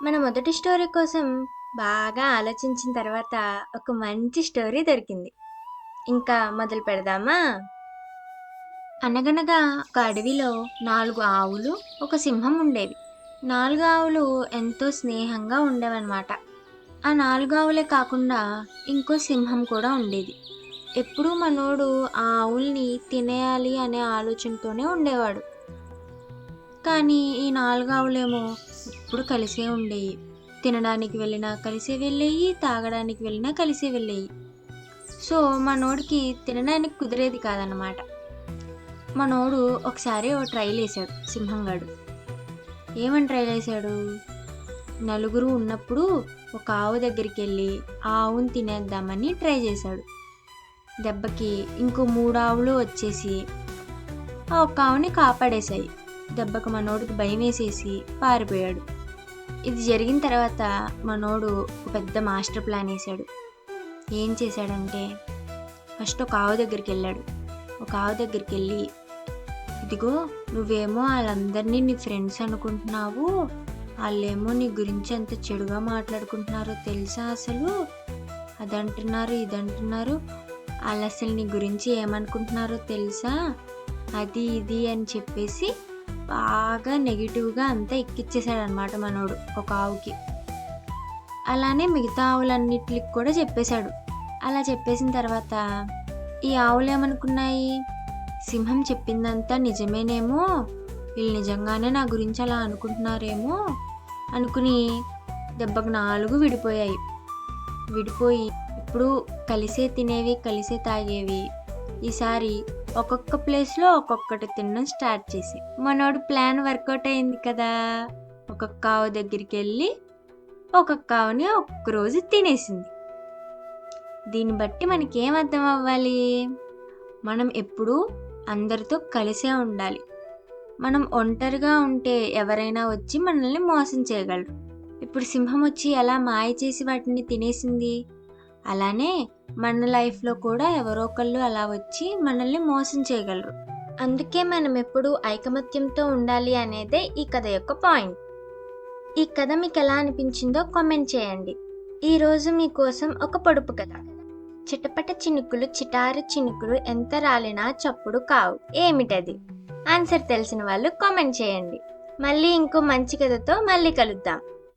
మన మొదటి స్టోరీ కోసం బాగా ఆలోచించిన తర్వాత ఒక మంచి స్టోరీ దొరికింది. ఇంకా మొదలు పెడదామా? అనగనగా ఒక అడవిలో 4 ఆవులు, ఒక సింహం ఉండేవి. 4 ఆవులు ఎంతో స్నేహంగా ఉండేవన్నమాట. ఆ 4 ఆవులే కాకుండా ఇంకో సింహం కూడా ఉండేది. ఎప్పుడూ మనోడు ఆ ఆవుల్ని తినేయాలి అనే ఆలోచనతోనే ఉండేవాడు. కానీ ఈ 4 ఆవులేమో ఎప్పుడు కలిసే ఉండేయి. తినడానికి వెళ్ళినా కలిసే వెళ్ళేయి, తాగడానికి వెళ్ళినా కలిసే వెళ్ళేయి. సో, మనోడికి తినడానికి కుదిరేది కాదనమాట. మనోడు ఒకసారి ఓ ట్రైలేసాడు సింహంగాడు. ఏమని ట్రైలేసాడు? నలుగురు ఉన్నప్పుడు ఒక ఆవు దగ్గరికెళ్ళి ఆ ఆవుని తినేద్దామని ట్రై చేశాడు. దెబ్బకి ఇంకో 3 ఆవులు వచ్చేసి ఆ ఒక్క ఆవుని కాపాడేశాయి. దెబ్బకి మనోడికి భయమేసేసి పారిపోయాడు. ఇది జరిగిన తర్వాత మనోడు ఒక పెద్ద మాస్టర్ ప్లాన్ వేసాడు. ఏం చేశాడంటే ఫస్ట్ ఒక ఆవు దగ్గరికి వెళ్ళాడు. ఒక ఆవు దగ్గరికి వెళ్ళి, ఇదిగో నువ్వేమో వాళ్ళందరినీ నీ ఫ్రెండ్స్ అనుకుంటున్నావు, వాళ్ళేమో నీ గురించి ఎంత చెడుగా మాట్లాడుకుంటున్నారో తెలుసా? అసలు అదంటున్నారు ఇదంటున్నారు, వాళ్ళు అసలు నీ గురించి ఏమనుకుంటున్నారో తెలుసా? అది ఇది అని చెప్పేసి బాగా నెగిటివ్గా అంతా ఎక్కిచ్చేసాడనమాట మనోడు ఒక ఆవుకి. అలానే మిగతా ఆవులన్నిటికి కూడా చెప్పేశాడు. అలా చెప్పేసిన తర్వాత ఈ ఆవులు ఏమనుకున్నాయి, సింహం చెప్పిందంతా నిజమేనేమో, వీళ్ళు నిజంగానే నా గురించి అలా అనుకుంటున్నారేమో అనుకుని దెబ్బకు 4 విడిపోయాయి. విడిపోయి ఇప్పుడు కలిసే తినేవి, కలిసే తాగేవి. ఈసారి ఒక్కొక్క ప్లేస్లో ఒక్కొక్కటి తినడం స్టార్ట్ చేసి మనోడు ప్లాన్ వర్కౌట్ అయింది కదా. ఒక్కొక్క ఆవు దగ్గరికి వెళ్ళి ఒక్కొక్క ఆవుని ఒక్కరోజు తినేసింది. దీన్ని బట్టి మనకేం అర్థం అవ్వాలి? మనం ఎప్పుడూ అందరితో కలిసే ఉండాలి. మనం ఒంటరిగా ఉంటే ఎవరైనా వచ్చి మనల్ని మోసం చేయగలరు. ఇప్పుడు సింహం వచ్చి ఎలా మాయ చేసి వాటిని తినేసింది, అలానే మన లైఫ్లో కూడా ఎవరో ఒకళ్ళు అలా వచ్చి మనల్ని మోసం చేయగలరు. అందుకే మనం ఎప్పుడూ ఐకమత్యంతో ఉండాలి అనేదే ఈ కథ యొక్క పాయింట్. ఈ కథ మీకు ఎలా అనిపించిందో కామెంట్ చేయండి. ఈరోజు మీకోసం ఒక పొడుపు కథ. చిటపట చినుకులు చిటారు చినుకులు ఎంత రాలినా చప్పుడు కావు, ఏమిటది? ఆన్సర్ తెలిసిన వాళ్ళు కామెంట్ చేయండి. మళ్ళీ ఇంకో మంచి కథతో మళ్ళీ కలుద్దాం.